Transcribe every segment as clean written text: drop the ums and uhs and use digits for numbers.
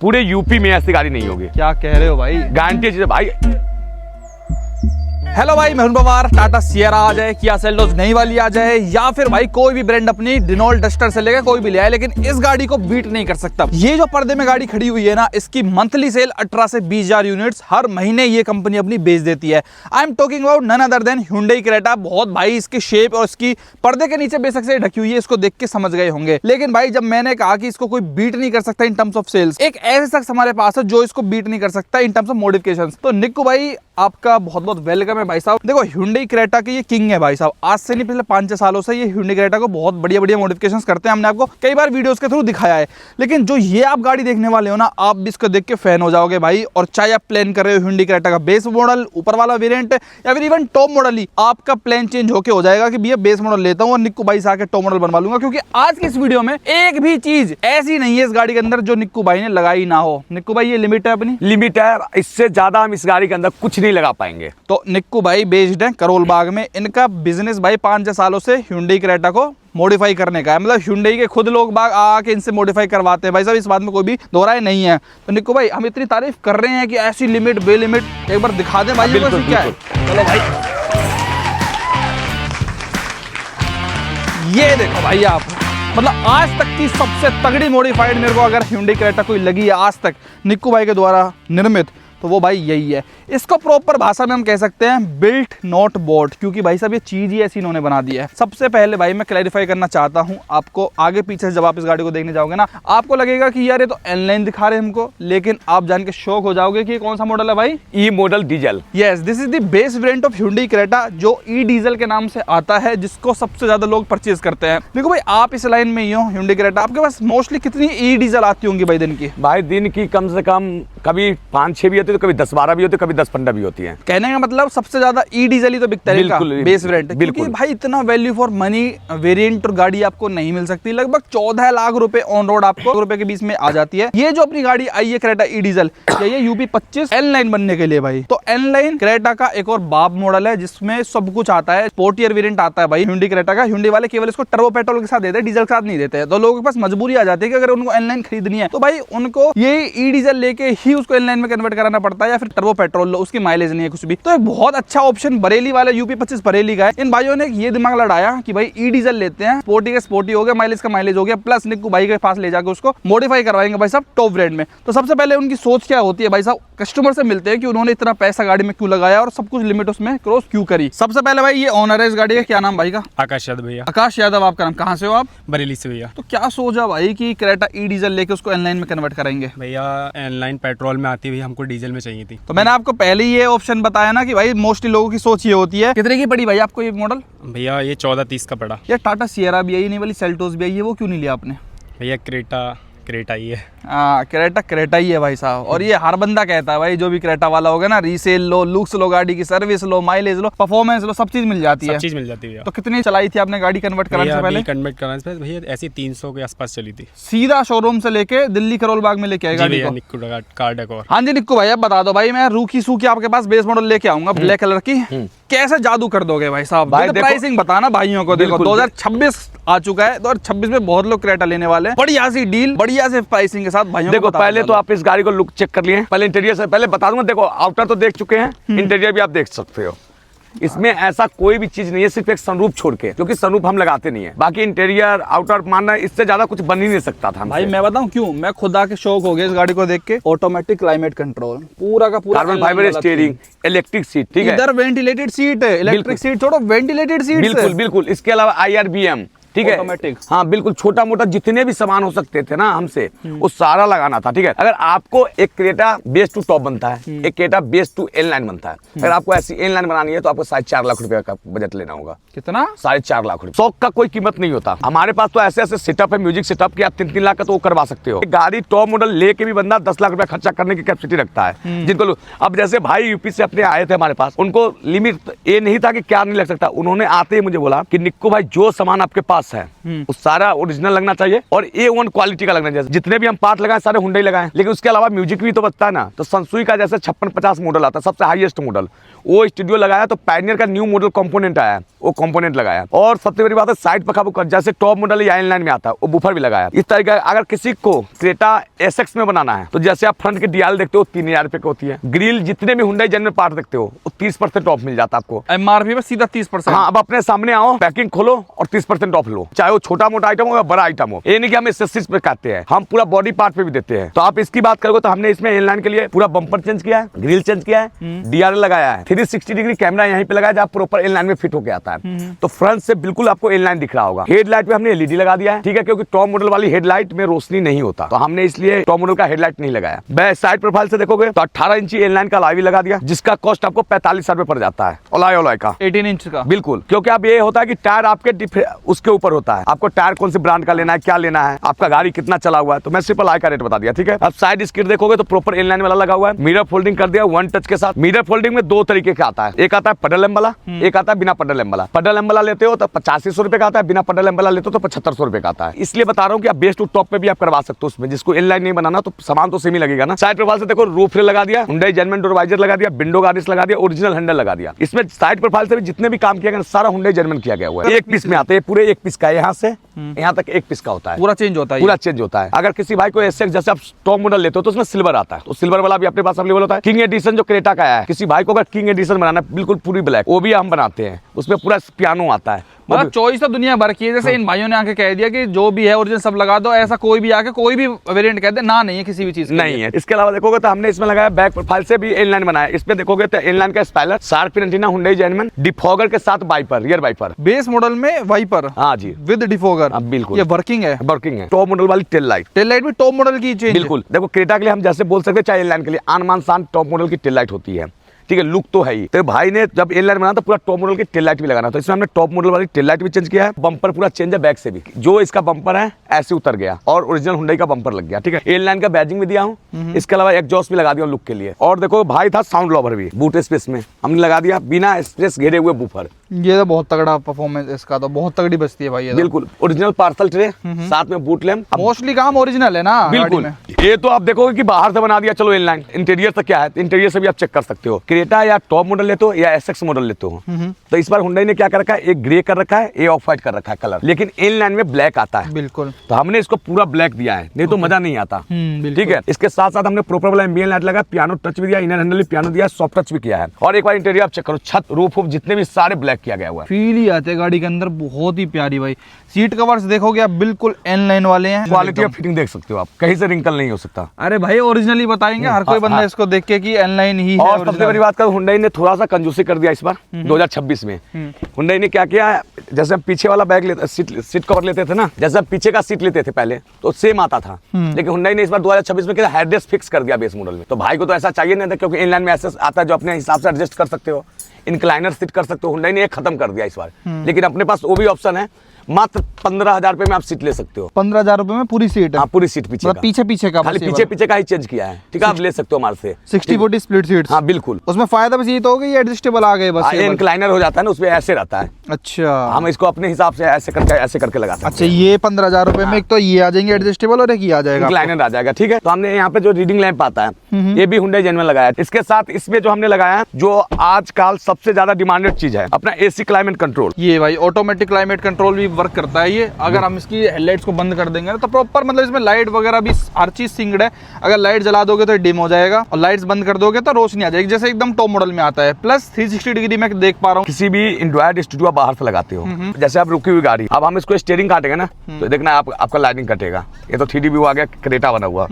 पूरे यूपी में ऐसी गाड़ी नहीं होगी। क्या कह रहे हो भाई? गारंटी चीज है भाई। हेलो भाई, मैं हूं पवार। टाटा सियरा आ जाए, किया सेल्टोस नई वाली आ जाए, या फिर भाई कोई भी ब्रांड अपनी डिनॉल्ट डस्टर से लेकर कोई भी ले आए, लेकिन इस गाड़ी को बीट नहीं कर सकता। ये जो पर्दे में गाड़ी खड़ी हुई है ना, इसकी मंथली सेल 18 से 20,000 यूनिट्स हर महीने ये कंपनी अपनी बेच देती है। I am talking about none other than Hyundai Creta। बहुत भाई इसकी शेप और इसकी पर्दे के नीचे बेशक से ढकी हुई है, इसको देख के समझ गए होंगे। लेकिन भाई जब मैंने कहा कि इसको कोई बीट नहीं कर सकता इन टर्म्स ऑफ सेल्स, एक ऐसे शख्स हमारे पास है जो इसको बीट नहीं कर सकता इन टर्म्स ऑफ मॉडिफिकेशंस। तो निक्कू भाई आपका बहुत बहुत वेलकम है भाई साहब। देखो Hyundai Creta के ये किंग है भाई साहब। आज से नहीं, पिछले 5-6 सालों से ये Hyundai Creta को बहुत बढ़िया बढ़िया मॉडिफिकेशंस करते हैं। हमने आपको कई बार वीडियोस के थ्रू दिखाया है। लेकिन जो ये आप गाड़ी देखने वाले हो ना, आप भी इसको देख के फैन हो जाओगे भाई। और चाहे आप प्लान कर रहे हो Hyundai Creta का बेस मॉडल, ऊपर वाला वेरिएंट, या फिर इवन टॉप मॉडल ही, आपका प्लान चेंज होके हो जाएगा कि भैया बेस मॉडल लेता हूँ और निक्कू भाई से आके टॉप मॉडल बनवा लूंगा। क्योंकि आज की इस वीडियो में एक भी चीज ऐसी नहीं है इस गाड़ी के अंदर जो निक्कू भाई ने लगाई ना हो। निक्कू भाई ये लिमिट है अपनी, लिमिट है, इससे ज्यादा हम इस गाड़ी के अंदर कुछ नहीं लगा पाएंगे। तो निक्कू भाई बेस्ड है करोल बाग में। इनका बिजनेस भाई 5-6 सालों से Hyundai Creta को मॉडिफाई करने का है। मतलब Hyundai के खुद लोग बाग आके इनसे मॉडिफाई करवाते हैं भाई साहब। इस बात में कोई भी दो राय नहीं है। तो निक्कू भाई हम इतनी तारीफ कर रहे हैं कि ऐसी लिमिट बे लिमिट एक बार दिखा दें भाई। बिल्कुल, क्या है? चलो भाई, ये देखो भाई आप, मतलब आज तक की सबसे तगड़ी मॉडिफाइड मेरे को अगर Hyundai Creta कोई लगी है आज तक निक्कू भाई के द्वारा निर्मित, तो वो भाई यही है। इसको प्रॉपर भाषा में हम कह सकते हैं बिल्ट नॉट बोट, क्योंकि भाई साहब ये चीज ही ऐसी इन्होंने बना दी है। सबसे पहले भाई मैं क्लैरिफाई करना चाहता हूं आपको, आगे पीछे से जब आप इस गाड़ी को देखने जाओगे ना, आपको लगेगा कि यार ये तो N-line दिखा रहे हैं हमको, लेकिन आप जान के शौक हो जाओगे कि ये कौन सा मॉडल है भाई। E model diesel. Yes, this is the base variant of Hyundai Creta, जो ई डीजल के नाम से आता है, जिसको सबसे ज्यादा लोग परचेज करते हैं। देखो भाई आप इस लाइन में ही हो Hyundai Creta, आपके पास मोस्टली कितनी ई डीजल आती होंगी भाई दिन की? भाई दिन की कम से कम कभी 5-6 भी होती है, तो कभी 10-12 भी होती है, कभी 10-15 भी होती है। कहने का मतलब सबसे ज्यादा ई डीजल ही तो बिकता है बिल्कुल, बेस वेरिएंट। बिल्कुल क्योंकि भाई इतना वैल्यू फॉर मनी वेरिएंट और गाड़ी आपको नहीं मिल सकती। लगभग 14 लाख रुपए ऑन रोड आपको रुपए के बीच में आ जाती है। ये जो अपनी गाड़ी आई है Creta ई डीजल, ये यूपी 25 N-line बनने के लिए भाई। तो N-line Creta का एक और बाप मॉडल है जिसमें सब कुछ आता है। स्पोर्टियर वेरिएंट आता है भाई Hyundai Creta का। Hyundai वाले केवल इसको टर्बो पेट्रोल के साथ देते हैं, डीजल के साथ नहीं देते हैं। तो लोगों के पास मजबूरी आ जाती है कि अगर उनको N-line खरीदनी है तो भाई उनको ये ई डीजल लेके ही उसको N-line में कन्वर्ट कराना पड़ता है, या फिर टर्बो पेट्रोल लो, उसकी माइलेज नहीं है कुछ भी। तो एक बहुत अच्छा ऑप्शन बरेली वाला यूपी 25 बरेली का है। इन भाइयों ने ये दिमाग लड़ाया कि भाई ई डीजल लेते हैं, स्पोर्टी का स्पोर्टी हो गया, माइलेज का माइलेज हो गया, प्लस निक्कू भाई के पास ले जाकर उसको मॉडिफाई करवाएंगे भाई साहब टॉप ब्रांड में। तो सबसे पहले उनकी सोच क्या होती है भाई साहब, कस्टमर से मिलते हैं कि उन्होंने इतना पैसा गाड़ी में क्यों लगाया और सब कुछ लिमिट उसमें क्रॉस क्यों करी। सबसे पहले भाई ये ओनर है इस गाड़ी का, क्या नाम भाई का? आकाश यादव भैया। आकाश यादव आपका नाम, कहाँ से हो आप? बरेली से भैया। तो क्या सोचा भाई कि Creta ई डीजल लेके उसको N-line में कन्वर्ट करेंगे? भैया N-line पेट्रोल में आती हुई हमको डीजल में चाहिए थी। तो मैंने आपको पहले ही ये ऑप्शन बताया ना कि भाई मोस्टली लोगों की सोच ये होती है। कितने की पड़ी भाई आपको ये मॉडल? भैया ये 14-30 का पड़ा। यार टाटा सियरा भी आई, नहीं वाली सेल्टोस भी आई है, वो क्यों नहीं लिया आपने? भैया क्रेटा ही है। हाँ, Creta ही है भाई साहब। और ये हर बंदा कहता है भाई, जो भी Creta वाला होगा ना, रीसेल लो, लुक्स लो, गाड़ी की सर्विस लो, माइलेज लो, परफॉर्मेंस लो, सब चीज मिल जाती है। सब चीज मिल जाती है भैया। तो कितनी चलाई थी आपने गाड़ी कन्वर्ट कराने से पहले? कन्वर्ट कराने से पहले भैया ऐसी 300 के आसपास चली थी। सीधा शोरूम से लेके दिल्ली करोल बाग में लेके आए गाड़ी को? निक्कू कार डेकोर। हाँ जी निक्कू भाई, अब बता दो भाई, मैं रूखी सूखी आपके पास बेस मॉडल लेके आऊंगा ब्लैक कलर की, कैसे जादू कर दोगे भाई साहब? भाई प्राइसिंग बताना भाइयों को। देखो 2026 आ चुका है, 2026 में बहुत लोग Creta लेने वाले हैं। बढ़िया सी डील, बढ़िया से प्राइसिंग के साथ भाइयों देखो पहले तो आप इस गाड़ी को लुक चेक कर लिए, पहले इंटीरियर से पहले बता दूंगा। देखो आउटर तो देख चुके हैं, इंटीरियर भी आप देख सकते हो। इसमें ऐसा कोई भी चीज नहीं है, सिर्फ एक सनरूफ छोड़ के, क्योंकि सनरूफ हम लगाते नहीं है। बाकी इंटीरियर आउटर मानना, इससे ज्यादा कुछ बन ही नहीं सकता था भाई। मैं बताऊं क्यों, मैं खुद आके शौक हो गया इस गाड़ी को देख के। ऑटोमेटिक क्लाइमेट कंट्रोल, पूरा का पूरा carbon fibre steering, electric seat, ठीक है, इधर वेंटिलेटेड सीट है, इलेक्ट्रिक सीट छोड़ो, वेंटिलेटेड सीट। बिल्कुल बिल्कुल। इसके अलावा IRBM, ठीक है, ऑटोमेटिक। हाँ बिल्कुल। छोटा मोटा जितने भी सामान हो सकते थे ना हमसे, वो सारा लगाना था, ठीक है। अगर आपको एक Creta बेस टू टॉप बनता है, एक Creta बेस टू N-line बनता है। अगर आपको ऐसी N-line बनानी है तो आपको 4.5 लाख रुपए का बजट लेना होगा। कितना? 4.5 लाख रुपए। शौक का कोई कीमत नहीं होता। हमारे पास तो ऐसे ऐसे सेटअप है, म्यूजिक सेटअप के, आप 3-3 लाख का तो वो करवा सकते हो। गाड़ी टॉप मॉडल लेके भी बंदा 10 लाख रुपया खर्चा करने की कैपेसिटी रखता है। जिनको अब जैसे भाई यूपी से अपने आए थे हमारे पास, उनको लिमिट ये नहीं था कि क्या नहीं लग सकता। उन्होंने आते ही मुझे बोला कि निक्कू भाई जो सामान आपके पास पास है वो सारा ओरिजिनल लगना चाहिए और A1 क्वालिटी का लगना चाहिए। जितने भी हम पार्ट लगाए सारे हुंडई लगाए, लेकिन उसके अलावा म्यूजिक भी तो बचता है ना। तो संसुई का जैसे 5650 मॉडल आता है, सबसे हाईएस्ट मॉडल, वो स्टूडियो लगाया। तो पायनियर का न्यू मॉडल कंपोनेंट आया, वो कंपोनेंट लगाया। और सबसे बड़ी बात है साइड पर जैसे टॉप मॉडल या इनलाइन में आता है वो बूफर भी लगाया। इस तरीके अगर किसी को क्रेटा एसएक्स में बनाना है तो जैसे आप फ्रंट की डीआल देखते हो 3000 रुपए की होती है। ग्रिल जितने भी हुंडई जनरल पार्ट देखते हो वो 30% ऑफ मिल जाता है आपको एमआरपी पे सीधा 30%। हाँ, अब अपने सामने आओ, पैकिंग खोलो और 30% ऑफ लो, चाहे वो छोटा मोटा आइटम हो या बड़ा आइटम हो। ये नहीं कि हम एक्सेसरीज पे काटते हैं, हम पूरा बॉडी पार्ट पे भी देते हैं। तो आप इसकी बात करोगे तो हमने इसमें इनलाइन के लिए पूरा बम्पर चेंज किया है, ग्रिल चेंज किया है, डीआर लगाया है, 360 डिग्री कैमरा यहीं पे लगाया जहाँ प्रॉपर इनलाइन में फिट होकर आता है। तो फ्रंट से बिल्कुल आपको इनलाइन दिख रहा होगा। हेडलाइट में हमने एलईडी लगा दिया है, ठीक है, क्योंकि टॉप मॉडल वाली हेडलाइट में रोशनी नहीं होता, तो हमने इसलिए टॉप मॉडल का हेडलाइट नहीं लगाया। बैक साइड प्रोफाइल से देखोगे तो 18 इंची इनलाइन का अलॉय भी लगा दिया, जिसका कॉस्ट आपको 45,000 रुपए पड़ जाता है अलॉय का 18 इंच का। बिल्कुल, क्योंकि अब ये होता है कि टायर आपके उसके ऊपर होता है, आपको टायर कौन सी ब्रांड का लेना है, क्या लेना है, आपका गाड़ी कितना चला हुआ है। तो मैं सिर्फ अलॉय का रेट बता दिया, ठीक है। अब साइड स्किड देखोगे तो प्रॉपर इनलाइन वाला लगा हुआ है, मिरर फोल्डिंग कर दिया वन टच के साथ। मिरर फोल्डिंग में दो तरीके का आता है, एक आता है पडल लैम्प वाला, एक आता है बिना पडल लैम्प वाला। पडल लैम्प वाला लेते हो तो 8500 रुपए का आता है, बिना पडल लैम्प वाला लेते हो तो 7500 रुपए का आता है। इसलिए बता रहा हूँ कि आप बेस टू टॉप पे भी आप करवा सकते हो उसमें, जिसको इनलाइन नहीं बनाना तो सामान तो सेम ही लगेगा ना। साइड प्रोफाइल से देखो रूफ रेल लगा दिया, हुंडई जेन्युइन डोर वाइजर लगा दिया, विंडो गार्निश लगा दिया, ओरिजिनल हैंडल लगा दिया। इसमें साइड प्रोफाइल से भी जितने भी काम किया गया सारा हुंडई जेन्युइन किया गया हुआ है। एक पीस में आते हैं, पूरे एक पीस का, यहाँ से यहाँ तक एक पीस का होता है, पूरा चेंज होता है, पूरा चेंज होता है। अगर किसी भाई को एसएक्स जैसे आप टॉप मॉडल लेते हो तो उसमें सिल्वर आता है, तो सिल्वर वाला भी अपने पास अवेलेबल होता है। किंग एडिशन जो क्रेटा का है, किसी भाई को अगर किंग एडिशन बनाना है बिल्कुल पूरी ब्लैक, वो भी हम बनाते हैं, उसमें पूरा पियानो आता है। मतलब चॉइस तो दुनिया भर की है। जैसे इन भाइयों ने आके कह दिया कि जो भी है ओरिजिनल सब लगा दो, ऐसा कोई भी आके कोई भी वेरिएंट कह दे ना, नहीं है किसी भी चीज नहीं है। इसके अलावा देखोगे तो हमने इसमें लगाया बैक प्रोफाइल से भी इनलाइन बनाया। इसमें देखोगे तो इनलाइन का spoiler, sharp antenna, Hyundai genuine, defogger के साथ wiper, rear wiper, base model में वाइपर, हाँ जी, विद डिफॉगर, बिल्कुल ये वर्किंग है, वर्किंग है। टॉप मॉडल वाली टेल लाइट, टेल लाइट भी टॉप मॉडल की चेंज, बिल्कुल। देखो क्रेटा के लिए हम जैसे बोल सकते चाहे इनलाइन के लिए आन मान शान टॉप मॉडल की टेल लाइट होती है, ठीक है, लुक तो है ही। तो भाई ने जब इनलाइन बनाया तो पूरा टॉप मॉडल की टेल लाइट भी लगाना, तो इसमें हमने टॉप मॉडल वाली टेल लाइट भी चेंज किया है। बम्पर पूरा चेंज है बैक से भी, जो इसका बम्पर है ऐसे उतर गया और ओरिजिनल हुंडई का बम्पर लग गया, ठीक है। इनलाइन का बैजिंग भी दिया हूँ, इसके अलावा एग्जॉस्ट भी लगा दिया लुक के लिए। और देखो भाई था साउंड लवर भी, बूट स्पेस में हमने लगा दिया बिना स्पेस घेरे हुए बूफर। ये तो बहुत तगड़ा परफॉर्मेंस इसका, तो बहुत तगड़ी बजती है भाई ये तो। बिल्कुल ओरिजिनल पार्सल ट्रे, साथ में बूट लैम्प, मोस्टली काम ओरिजिनल है ना बिल्कुल। में। ये तो आप देखोगे कि बाहर से बना दिया, चलो इनलाइन। इंटीरियर से क्या है, इंटीरियर से भी आप चेक कर सकते हो। क्रेटा या टॉप मॉडल लेते हो या एसएक्स मॉडल लेते हो, तो इस बार हुंडई ने क्या कर रखा है, एक ग्रे कर रखा है, एक ऑफ व्हाइट कर रखा है कलर, लेकिन इनलाइन में ब्लैक आता है। बिल्कुल, तो हमने इसको पूरा ब्लैक दिया है, नहीं तो मजा नहीं आता, ठीक है। इसके साथ साथ हमने प्रॉपर वाला एम्बिएंट लाइट लगा, पियानो टच भी दिया, इनर हैंडल भी पियानो दिया, सॉफ्ट टच भी किया है। और एक बार इंटीरियर आप चेक करो, छत रूफ जितने भी सारे ब्लैक किया गया हुआ है। फील ही आते गाड़ी के अंदर, बहुत ही प्यारी भाई। सीट कवर्स देखोगे आप बिल्कुल इनलाइन वाले हैं, क्वालिटी ऑफ फिटिंग देख सकते हो आप, कहीं से रिंकल नहीं हो सकता। अरे भाई ओरिजिनली बताएंगे हर कोई बंदा इसको देख के कि इनलाइन ही है। और सबसे बड़ी बात करूं, हुंडई ने थोड़ा सा कंजूसी कर दिया इस बार 2026 में। हुंडई ने क्या किया, जैसे हम पीछे वाला बैग लेते, सीट कवर लेते थे ना, जैसे हम पीछे का सीट लेते थे पहले तो सेम आता था, लेकिन हुंडई ने इस बार 2026 में क्या हेडरेस्ट फिक्स कर दिया बेस मॉडल में। तो भाई को तो ऐसा चाहिए नहीं था, क्योंकि इनलाइन में ऐसा आता है जो अपने हिसाब से एडजस्ट कर सकते हो, इंक्लाइनर सीट कर सकते हो। हुंडई ने एक खत्म कर दिया इस बार, लेकिन अपने पास वो भी ऑप्शन है, मात्र 15,000 रुपए में आप सीट ले सकते हो। 15,000 रुपए में पूरी सीट है? हाँ, पूरी सीट पीछे का, पीछे पीछे का, खाली पीछे पीछे का ही चेंज किया है, ठीक है। आप ले सकते हो हमारे से 60-40 स्प्लिट सीट्स। हाँ बिल्कुल। उसमें फायदा बस ये तो होगा, ये एडजस्टेबल आ गए बस, इंक्लाइनर हो जाता है ना, उसमें ऐसे रहता है। अच्छा, हम इसको अपने हिसाब से ऐसे करके लगा सकते हैं। अच्छा, ये 15,000 रुपए में एक तो ये आ जाएंगे एडजस्टेबल और एक ये आ जाएगा इंक्लाइनर आ जाएगा, ठीक है। तो हमने यहाँ पे जो रीडिंग लैंप आता है ये भी हुंडई जेन्युइन लगाया है। इसके साथ इसमें जो हमने लगाया है, जो आजकल सबसे ज्यादा डिमांडेड चीज है, अपना एसी क्लाइमेट कंट्रोल। ये भाई ऑटोमेटिक क्लाइमेट कंट्रोल भी वर्क करता है ये। अगर हम इसकी हेडलाइट्स को बंद कर देंगे तो प्रॉपर, मतलब इसमें लाइट वगैरह भी हर चीज सिंक्ड है। अगर लाइट जला दोगे तो डिम हो जाएगा और लाइट्स बंद कर दोगे तो रोशनी आ जाएगी, जैसे एकदम टॉप मॉडल में आता है। प्लस 360 डिग्री में देख पा रहा हूँ। किसी भी एंड्रॉइड स्टूडियो बाहर से लगाते हो, जैसे आप रुकी हुई गाड़ी, अब हम इसको स्टीयरिंग काटेंगे ना तो देखना आपका लाइटिंग कटेगा। ये तो 3D व्यू आ गया, क्रेटा बना हुआ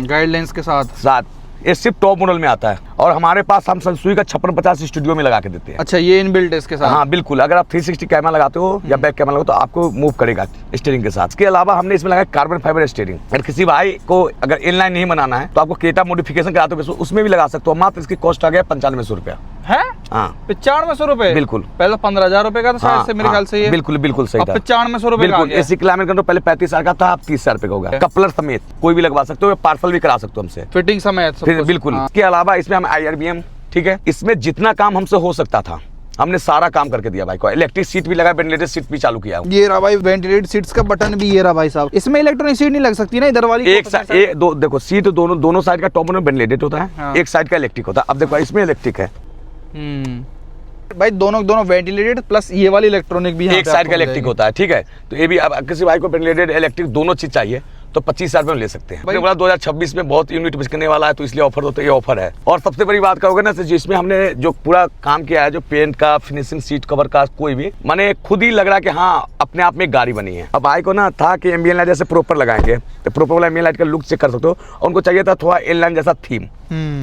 गाइडलाइंस के साथ। ये सिर्फ टॉप मॉडल में आता है, और हमारे पास हम संसुई का 5650 स्टूडियो में लगा के देते हैं। अच्छा, ये इनबिल्ट है इसके साथ? हाँ बिल्कुल। अगर आप 360 कैमरा लगाते हो या बैक कैमरा लगाते हो तो आपको मूव करेगा स्टीयरिंग के साथ। इसके अलावा हमने इसमें लगाया कार्बन फाइबर स्टीयरिंग। अगर किसी भाई को अगर इनलाइन नहीं बनाना है तो आपको क्रेटा मॉडिफिकेशन कराते हो उसमें भी लगा सकते हो। मात्र इसकी कॉस्ट आ गया 9500 रुपया है। हाँ, 9500 रुपए? बिल्कुल। पहले 15,000 रुपए का था शायद से, मेरे ख्याल से ये। बिल्कुल बिल्कुल सही था। 9500 रुपए का। एसी क्लाइमेट कंट्रोल पहले 35,000 का था, अब 30,000 रुपए का होगा। कपलर समेत कोई भी लगवा सकते हो, पार्सल भी करा सकते हो हमसे, फिटिंग समेत। बिल्कुल। इसके अलावा इसमें हम IRBM, ठीक है, इसमें जितना काम हमसे हो सकता था हमने सारा काम करके दिया भाई को। इलेक्ट्रिक सीट भी लगा, वेंटिलेटेड सीट भी चालू किया हूं। ये रहा भाई वेंटिलेटेड सीट्स का बटन भी, ये रहा भाई साहब। इसमें इलेक्ट्रॉनिक सीट नहीं लग सकती ना इधर वाली? एक साइड दो देखो सीट दोनों साइड का टॉप में वेंटिलेटेड होता है। हाँ। एक साइड का इलेक्ट्रिक होता है। अब देखो इसमें इलेक्ट्रिक है भाई, दोनों वेंटिलेटेड प्लस ये वाली इलेक्ट्रॉनिक भी। एक साइड का इलेक्ट्रिक होता है, ठीक है। तो ये भी अब किसी भाई को वेंटिलेटेड इलेक्ट्रिक दोनों चीज चाहिए तो 25,000 रुपए में ले सकते हैं। मैंने बोला 2026 में बहुत यूनिट बिकने वाला है तो इसलिए ऑफर होता है, ये ऑफर है। और सबसे बड़ी बात करोगे ना, जिसमें हमने जो पूरा काम किया है, जो पेंट का, फिनिशिंग, सीट कवर का, कोई भी माने खुद ही लग रहा है कि हाँ अपने आप में एक गाड़ी बनी है। अब भाई को ना था कि एम्बियन लाइट जैसे प्रॉपर लगाएंगे तो प्रॉपर वाला एम्बियन लाइट का लुक चेक कर सकते हो। और उनको चाहिए था थोड़ा एल लाइन जैसा थीम,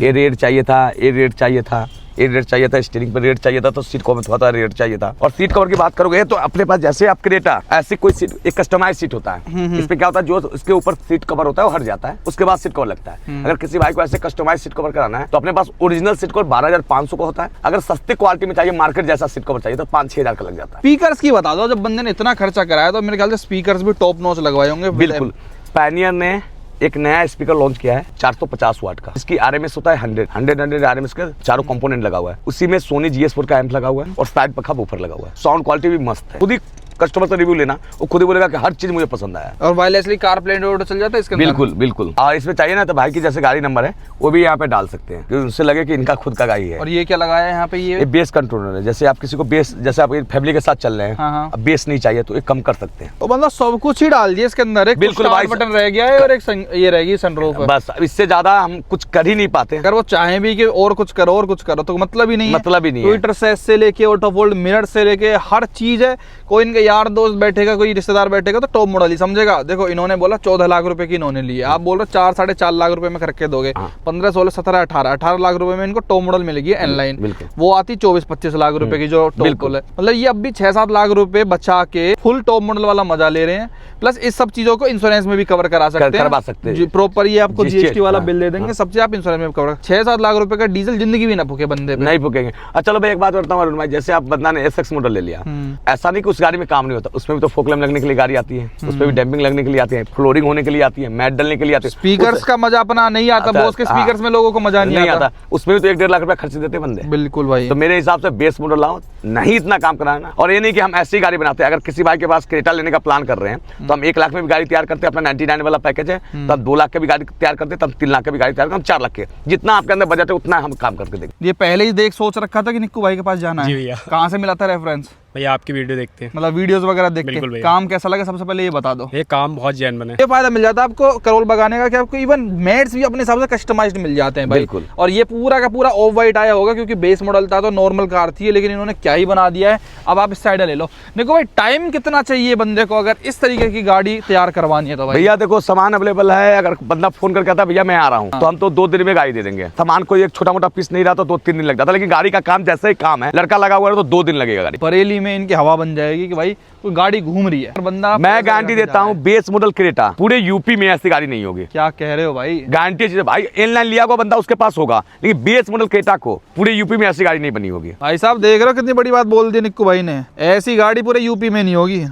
ये रेड चाहिए था, ये रेड चाहिए था, ये रेड चाहिए था, स्टीयरिंग पर रेड चाहिए था, तो सीट कवर में थोड़ा रेड चाहिए था। और सीट कवर की बात करोगे तो अपने पास जैसे आप क्रेटा ऐसी कोई सीट, एक कस्टमाइज सीट होता है। इस पे क्या होता है, जो इसके ऊपर सीट कवर होता है वो हट जाता है, उसके बाद सीट कवर लगता है। अगर किसी भाई को ऐसे कस्टमाइज सीट कवर कराना है तो अपने पास ओरिजिनल सीट कवर 12,500 का होता है। अगर सस्ती क्वालिटी में चाहिए, मार्केट जैसा सीट कवर चाहिए तो 5-6 हज़ार का लग जाता है। स्पीकर्स की बता दो, जब बंदे ने इतना खर्चा कराया तो मेरे ख्याल से स्पीकर्स भी टॉप नॉच लगवाए होंगे। बिल्कुल। पैनियर ने एक नया स्पीकर लॉन्च किया है 450 वाट का। इसकी आरएमएस होता है 100 आरएमएस का, चारों कंपोनेंट लगा हुआ है। उसी में सोनी GS4 का एम्प लगा हुआ है और साइड पखा बूफर लगा हुआ है। साउंड क्वालिटी भी मस्त है। खुद ही कस्टमर से रिव्यू लेना, वो खुद ही बोलेगा कि हर चीज मुझे पसंद आया। और वायरलेसली कारप्ले ऑटो चल जाता है इसके अंदर? बिल्कुल बिल्कुल। और इसमें चाहिए ना तो भाई की जैसे गाड़ी नंबर है वो भी यहाँ पे डाल सकते हैं, क्योंकि उनसे लगे कि इनका खुद का गाड़ी है। और ये क्या लगाया है यहाँ पे? ये बेस कंट्रोलर है। जैसे आप किसी को बेस, जैसे आप फैमिली के साथ चल रहे हैं, हाँ। अब बेस नहीं चाहिए तो एक कम कर सकते हैं। तो मतलब सब कुछ ही डाल दिया इसके अंदर। एक बिल्कुल स्टार्ट बटन रह गया है और एक ये रहेगी सनरूफ। बस इससे ज्यादा हम कुछ कर ही नहीं पाते। अगर वो चाहे भी कि और कुछ करो तो मतलब ही नहीं है। मतलब ही नहीं है। ट्विटर से लेके ऑटो फोल्ड मिरर से लेके हर चीज है। कोई इनके यार दोस्त बैठेगा, कोई रिश्तेदार बैठेगा तो टॉप मॉडल ही समझेगा। देखो इन्होंने बोला 14 लाख रुपए की इन्होंने ली है, आप बोल रहे 4-4.5 लाख रुपए में करके दोगे। 15, 16, 17, 18 लाख रुपए में इनको टॉप मॉडल मिलेगी एनलाइन। वो आती 24-25 लाख रुपए की जो टॉप मॉडल है। मतलब ये अब भी 6-7 लाख रुपए बचा के फुल टॉप मॉडल वाला मजा ले रहे हैं। प्लस इस सब चीजों को इंश्योरेंस में भी कवर करा सकते हैं। प्रॉपर ये आपको GST वाला बिल दे देंगे, सब चीज आप इंश्योरेंस में कवर। 6-7 लाख रुपए का डीजल जिंदगी भी ना फूके बंदे पे। नहीं फूकेंगे। अच्छा चलो भाई एक बात बताता हूँ अरुण भाई, जैसे आप बंदा ने SX मॉडल ले लिया, ऐसा नहीं कि उस गाड़ी में काम नहीं होता, उसमें भी तो फोक लैम्प लगने के लिए गाड़ी आती है, उसमें भी डैम्पिंग लगने के लिए आती है, फ्लोरिंग होने के लिए आती है, मैट डलने के लिए आती है। स्पीकर्स का मजा अपना नहीं आता, बोस के स्पीकर्स में लोगों को मजा नहीं आता। उसमें भी तो 1-1.5 लाख रुपए खर्च देते बंदे। बिल्कुल भाई। तो मेरे हिसाब से बेस मॉडल लाओ, नहीं इतना काम कराना। और ये नहीं कि हम ऐसी गाड़ी बनाते हैं, अगर किसी भाई के पास क्रेटा लेने का प्लान कर रहे हैं तो हम 1 लाख में भी गाड़ी तैयार करते हैं, अपना 99 वाला पैकेज है, तो हम 2 लाख की भी गाड़ी तैयार करते हैं, तो हम 3 लाख की भी गाड़ी तैयार करते हैं, हम 4 लाख के। जितना आपके अंदर बजट है उतना हम काम करके देंगे। ये पहले ही सोच रखा था कि निक्कू भाई के पास जाना जी है? भैया। कहाँ से मिला था रेफरेंस? भैया आपकी वीडियो देखते हैं, मतलब वीडियोस वगैरह देख बिल्कुल के। भैया। काम कैसा लगा सबसे पहले ये बता दो। ये काम बहुत जैन बने। ये फायदा मिल जाता है आपको करोल भगाने का कि आपको इवन मैट्स भी अपने हिसाब से कस्टमाइज्ड मिल जाते हैं भाई। बिल्कुल। और ये पूरा का पूरा ऑफ वाइट आया होगा क्योंकि बेस मॉडल था तो नॉर्मल कार थी, लेकिन इन्होंने क्या ही बना दिया है। अब आप इस साइड ले लो। देखो भाई टाइम कितना चाहिए बंदे को अगर इस तरीके की गाड़ी तैयार करवानी है तो भाई? भैया देखो सामान अवेलेबल है। अगर बंदा फोन करके आता है भैया मैं आ रहा हूँ, तो हम तो 2 दिन में गाड़ी दे देंगे। सामान कोई एक छोटा मोटा पीस नहीं रहा तो 2-3 दिन लग जाता, लेकिन गाड़ी का काम जैसे ही काम है, लड़का लगा हुआ है तो 2 दिन लगेगा। गाड़ी बरेली में इनकी हवा बन जाएगी कि भाई कोई गाड़ी घूम रही है। बंदा मैं गारंटी देता हूँ बेस मॉडल क्रेटा पूरे यूपी में ऐसी गाड़ी नहीं होगी। क्या कह रहे हो भाई? गारंटी है भाई। इनलाइन लिया हुआ बंदा उसके पास होगा, लेकिन बेस मॉडल क्रेटा को पूरे यूपी में ऐसी गाड़ी नहीं बनी होगी। भाई साहब देख रहे हो कितनी बड़ी बात बोल दी निक्कू भाई ने, ऐसी गाड़ी पूरे यूपी में नहीं होगी।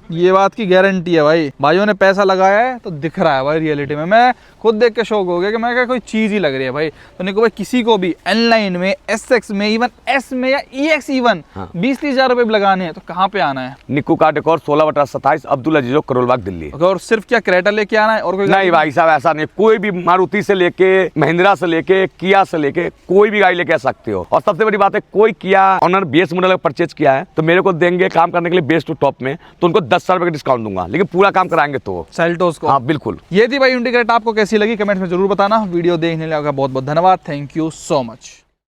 ये बात की गारंटी है भाई। भाइयों ने पैसा लगाया है तो दिख रहा है भाई रियलिटी में। मैं खुद देख के शौक हो गया कि मैं क्या कोई चीज ही लग रही है भाई। तो निको भाई किसी को भी एनलाइन में, SX में, इवन S में या EX इवन 20-30 हज़ार रुपए लगाने हैं तो कहाँ पे आना है? निक्कू कार डेकोर 16/27 अब्दुल अजीज करोल बाग दिल्ली। और सिर्फ क्या क्रेटा लेके आना है और कोई नहीं भाई साहब ऐसा नहीं। कोई भी मारुति से लेके, महिंद्रा से लेके, किया से लेके कोई भी गाड़ी लेके आ सकते हो। और सबसे बड़ी बात है, कोई किया ऑनर बेस मॉडल परचेज किया है तो मेरे को देंगे काम करने के लिए बेस टू टॉप में, तो उनको 10,000 रुपए का डिस्काउंट दूंगा, लेकिन पूरा काम कराएंगे तो सेल्टोस को। हाँ बिल्कुल। ये थी भाई इंडिकेटर। आपको कैसी लगी कमेंट में जरूर बताना। वीडियो देखने लगा बहुत बहुत धन्यवाद। Thank you so much.